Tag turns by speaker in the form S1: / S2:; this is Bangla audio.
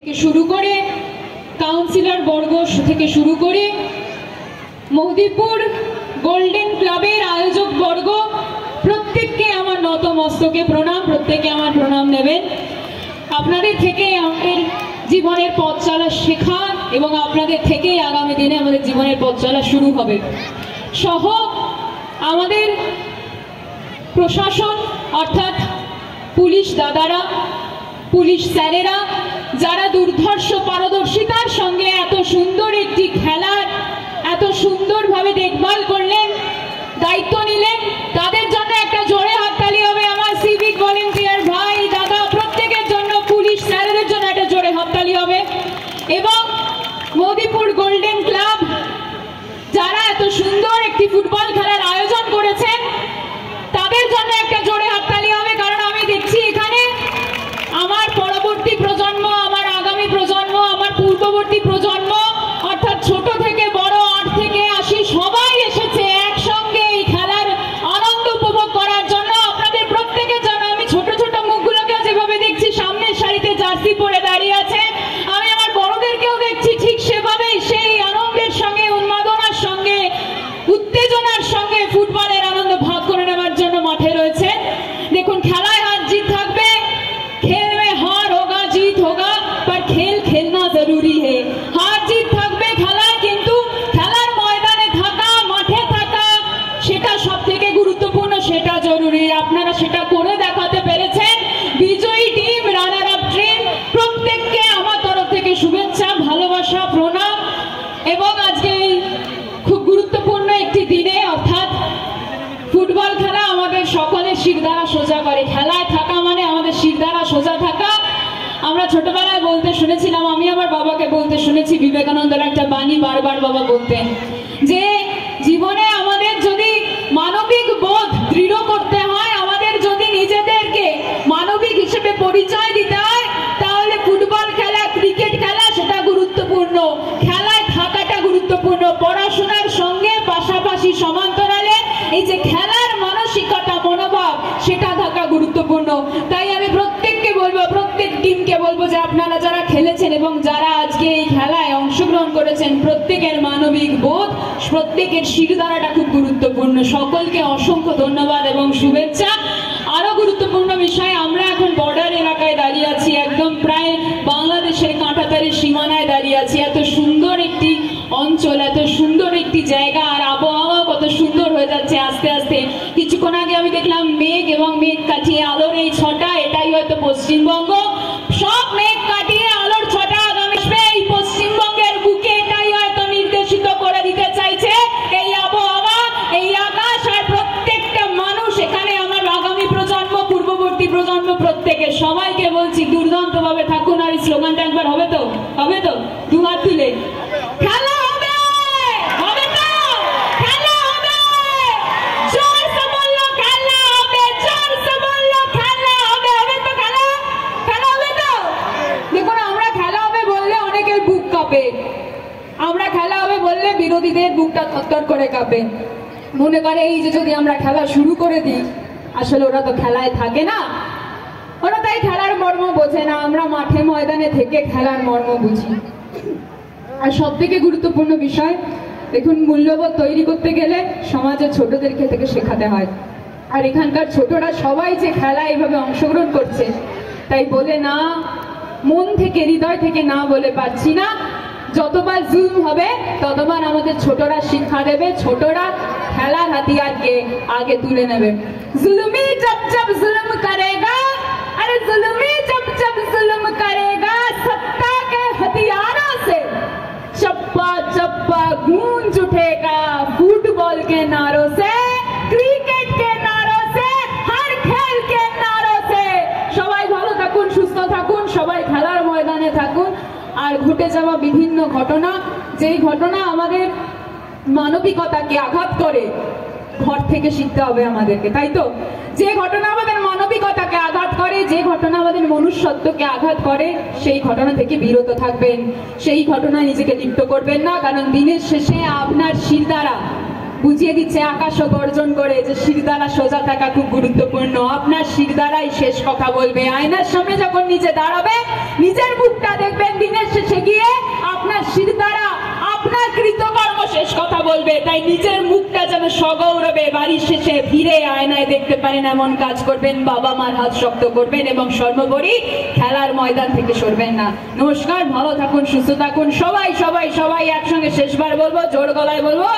S1: শুরু করে কাউন্সিলর বর্গ থেকে শুরু করে মহদীপুর গোল্ডেন ক্লাবের আয়োজক বর্গ প্রত্যেককে আমার নতমস্তকে প্রণাম। প্রত্যেকে আমার প্রণাম নেবেন। আপনাদের থেকে আমাদের জীবনের পথ চলা শেখা এবং আপনাদের থেকেই আগামী দিনে আমাদের জীবনের পথ চলা শুরু হবে। সহ আমাদের প্রশাসন অর্থাৎ পুলিশ দাদারা, পুলিশ স্যারেরা যারা দুর্ধর্ষ পারদর্শিতার সঙ্গে এত সুন্দর একটি খেলার এত সুন্দরভাবে দেখভাল করলেন, দায়িত্ব নিলেন, তাদের জন্য একটা জোরে হাততালি হবে। আমার সিভিক ভলেন্টিয়ার ভাই দাদা প্রত্যেকের জন্য, পুলিশ স্যারেদের জন্য একটা জোরে হাততালি হবে। এবং মহদীপুর গোল্ডেন ক্লাব যারা এত সুন্দর একটি ফুটবল খেলার আয়োজন করেছেন তাদের জন্য একটা জোরে হাততালি হবে। কারণ আমি দেখছি এখানে আমার পরবর্তী প্রজন্ম, আমার আগামী প্রজন্ম, আমার পূর্ববর্তী প্রজন্ম অর্থাৎ ছোট থেকে বড় 8 থেকে 80 সবাই এসেছে একসঙ্গে এই খেলার আনন্দ উপভোগ করার জন্য। আপনাদের প্রত্যেকের জন্য আমি ছোট ছোট মুখগুলোকে যেভাবে দেখছি সামনের সারিতে জার্সি পরে দাঁড়িয়ে আছে, আমি আমার বড়দেরকেও দেখছি ঠিক সেভাবেই সেই আনন্দের সঙ্গে, উন্মাদনার সঙ্গে, উত্তেজনার সঙ্গে ফুটবলের আনন্দ ভাগ করে নেওয়ার জন্য মাঠে রয়েছে। দেখুন, খেলায় হার জিত থাকবে, खेल में हार होगा जीत होगा पर खेल खेलना जरूरी है। हार जीत থাকবে খেলায়, কিন্তু খেলার ময়দানে থাকা, মাঠে থাকা সেটা সবথেকে গুরুত্বপূর্ণ, সেটা জরুরি। আপনারা সেটা করে দেখাতে পেরেছেন। বিজয়ী টিম, রানার আপ টিম প্রত্যেককে আমার তরফ থেকে শুভেচ্ছা, ভালোবাসা, প্রণাম। এবং আজকে খুব গুরুত্বপূর্ণ একটি দিনে অর্থাৎ ফুটবল খেলা আমাদের সকলের শিরদাঁড়া সোজা করে। খেলায় থাকা মানে আমাদের শিরদাঁড়া সোজা থাকা। আমরা ছোটবেলায় বলতে শুনেছিলাম, আমি আমার বাবাকে বলতে শুনেছি, বিবেকানন্দের একটা বাণী বারবার বাবা বলতেন যে জীবনে আমাদের যদি মানবিক বোধ দৃঢ় করতে হয়, আমাদের যদি নিজেদেরকে মানবিক হিসেবে পরিচয় দিতে হয়, তাহলে ফুটবল খেলা, ক্রিকেট খেলা সেটা গুরুত্বপূর্ণ। খেলায় থাকাটা গুরুত্বপূর্ণ, পড়াশোনার সঙ্গে পাশাপাশি সমান্তরালে এই যে খেলার মানসিকতা, মনোভাব সেটা থাকা গুরুত্বপূর্ণ। তাই আমি প্রত্যেককে বলবো, প্রত্যেক টিমকে বলবো যে আপনারা যারা খেলেছেন এবং যারা আজকে এই খেলায় অংশগ্রহণ করেছেন প্রত্যেকের মানবিক বোধ, প্রত্যেকের শিরদাঁড়াটা খুব গুরুত্বপূর্ণ। সকলকে অসংখ্য ধন্যবাদ এবং শুভেচ্ছা। আরো গুরুত্বপূর্ণ বিষয়, আমরা এখন বর্ডার এলাকায় দাঁড়িয়ে আছি, একদম প্রায় বাংলাদেশের কাঁটাতারের সীমানায় দাঁড়িয়ে আছি। এত সুন্দর একটি অঞ্চল, এত সুন্দর একটি জায়গা, আর আবহাওয়া কত সুন্দর হয়ে যাচ্ছে আস্তে আস্তে। কিছুক্ষণ আগে আমি দেখলাম মেঘ এবং মেঘ কাটিয়ে আলোর এই ছটা, এটাই হয়তো পশ্চিমবঙ্গ। সব মেঘ কাটিয়ে আলোর ছটা আগামী এই পশ্চিমবঙ্গের বুকে এটাই হয়তো নির্দেশিত করে দিতে চাইছে এই আবহাওয়া, এই আকাশ। আর প্রত্যেকটা মানুষ এখানে, আমার আগামী প্রজন্ম, পূর্ববর্তী প্রজন্ম প্রত্যেকে সবাইকে বলছি দুর্দান্ত ভাবে থাকুন। আর এই স্লোগানটা একবার হবে তো? হবে তো? দু হাত তুলে খেলা হবে, হবে তো? খেলা হবে, জোরসে বললো খেলা হবে, জোরসে বললো খেলা হবে। হবে তো খেলা? খেলা হবে তো? দেখুন, আমরা খেলা হবে বললে অনেকের বুক কাঁপে, আমরা খেলা হবে বললে বিরোধীদের বুকটা থরথর করে কাঁপে। মনে করে এই যে যদি আমরা খেলা শুরু করে দিই, আসলে ওরা তো খেলায় থাকে না, ওরা তাই খেলার মর্ম বোঝে না। আমরা মাঠে ময়দানে থেকে খেলার মর্ম বুঝি। আর সব থেকে গুরুত্বপূর্ণ বিষয়, দেখুন, মূল্যবোধ তৈরি করতে গেলে সমাজের ছোটদেরকে থেকে শেখাতে হয়। আর এখানকার ছোটরা সবাই যে খেলায় এইভাবে অংশগ্রহণ করছে, তাই বলে না, মন থেকে, হৃদয় থেকে না বলে পারছি না। যতবার জুলুম হবে ততবার আমাদের ছোটরা শিক্ষা দেবে, ছোটরা খেলার হাতিয়ারকে আগে তুলে নেবে। জুলুমি জব জব জুলুম করেগা, अरे जुल्मी जब जब जुल्म करेगा, सत्ता के हथियारों से चप्पा चप्पा गूंज उठेगा। फुटबॉल के नारों से, क्रिकेट के नारों से, हर खेल के नारों से। সবাই ভালো থাকুন, সুস্থ থাকুন, সবাই খেলার ময়দানে থাকুন। আর ঘটে যাওয়া বিভিন্ন ঘটনা, যেই ঘটনা আমাদের মানবিকতাকে আঘাত করে, ঘর থেকে শিখতে হবে আমাদেরকে, তাই তো? যে ঘটনা আমাদের মানবিকতাকে আঘাত করে, যে ঘটনা আমাদের মনুষ্যত্বকে আঘাত করে, সেই ঘটনা থেকে বিরত থাকবেন, সেই ঘটনায় নিজেকে লিপ্ত করবেন না। কারণ দিনের শেষে আপনার শিরদাঁড়া বুঝিয়ে দিচ্ছে আকাশও গর্জন করে যে শিরদাঁড়া সোজা থাকা খুব গুরুত্বপূর্ণ। আপনার শিরদাঁড়াই শেষ কথা বলবে। আয়নার সামনে যখন নিজে দাঁড়াবে, নিজের মুখটা দেখবেন, তাই নিজের মুখটা যেন সগৌরবে বাড়ির শেষে ফিরে আয়নায় দেখতে পারেন এমন কাজ করবেন, বাবা মার হাত শক্ত করবেন এবং সর্বোপরি খেলার ময়দান থেকে সরবেন না। নমস্কার, ভালো থাকুন, সুস্থ থাকুন সবাই সবাই সবাই। একসঙ্গে শেষবার বলবো, জোর গলায় বলবো,